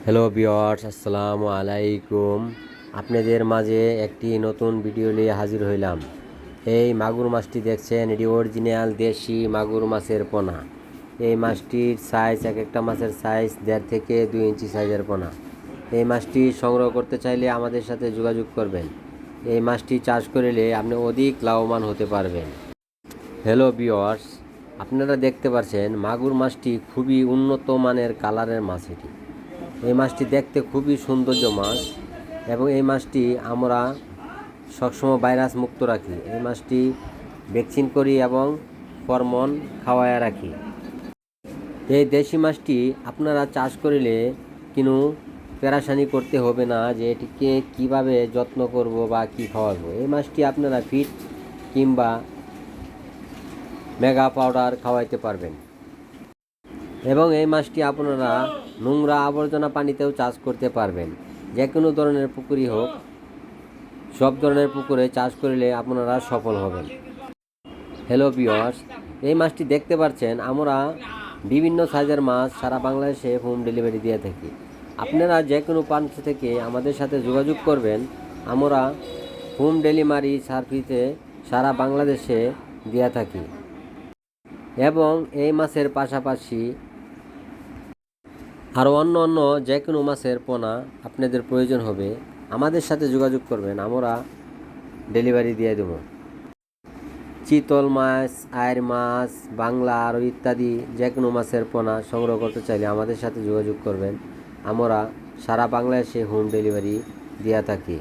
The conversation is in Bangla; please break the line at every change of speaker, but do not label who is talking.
হ্যালো ভিউয়ার্স, আসসালামু আলাইকুম। আপনাদের মাঝে একটি নতুন ভিডিও নিয়ে হাজির হইলাম। এই মাগুর মাছটি দেখছেন, এটি অরিজিনাল দেশি মাগুর মাছের পোনা। এই মাছটির সাইজ, এক একটা মাছের সাইজ 1.5 থেকে 2 ইঞ্চি সাইজের পোনা। এই মাছটি সংগ্রহ করতে চাইলে আমাদের সাথে যোগাযোগ করবেন। এই মাছটি চাষ করলে আপনি অধিক লাভবান হতে পারবেন। হ্যালো ভিউয়ার্স, আপনারা দেখতে পাচ্ছেন মাগুর মাছটি খুবই উন্নত মানের কালারের মাছ। এই মাছটি দেখতে খুবই সৌন্দর্য মাছ এবং এই মাছটি আমরা সবসময় ভাইরাস মুক্ত রাখি। এই মাছটি ভ্যাকসিন করি এবং হরমোন খাওয়ায় রাখি। এই দেশি মাছটি আপনারা চাষ করিলে কোনো পেরাশানি করতে হবে না যে এটিকে কিভাবে যত্ন করব বা কি খাওয়াবো। এই মাছটি আপনারা ফিড কিংবা মেগা পাউডার খাওয়াইতে পারবেন এবং এই মাছটি আপনারা নোংরা আবর্জনা পানিতেও চাষ করতে পারবেন। যে কোনো ধরনের পুকুরই হোক, সব ধরনের পুকুরে চাষ করলে আপনারা সফল হবেন। হ্যালো ভিউয়ার্স, এই মাছটি দেখতে পাচ্ছেন আমরা বিভিন্ন সাইজের মাছ সারা বাংলাদেশে হোম ডেলিভারি দিয়ে থাকি। আপনারা যে কোনো প্রান্ত থেকে আমাদের সাথে যোগাযোগ করবেন। আমরা হোম ডেলিভারি সার্ভিসে সারা বাংলাদেশে দিয়ে থাকি এবং এই মাছের পাশাপাশি আরও অন্য যে কোনো মাছের পোনা আপনাদের প্রয়োজন হবে আমাদের সাথে যোগাযোগ করবেন, আমরা ডেলিভারি দিয়ে দেব। চিতল মাছ, আয়ের মাছ, বাংলা আরও ইত্যাদি যে কোনো মাছের পোনা সংগ্রহ করতে চাইলে আমাদের সাথে যোগাযোগ করবেন। আমরা সারা বাংলাদেশে হোম ডেলিভারি দিয়ে থাকি।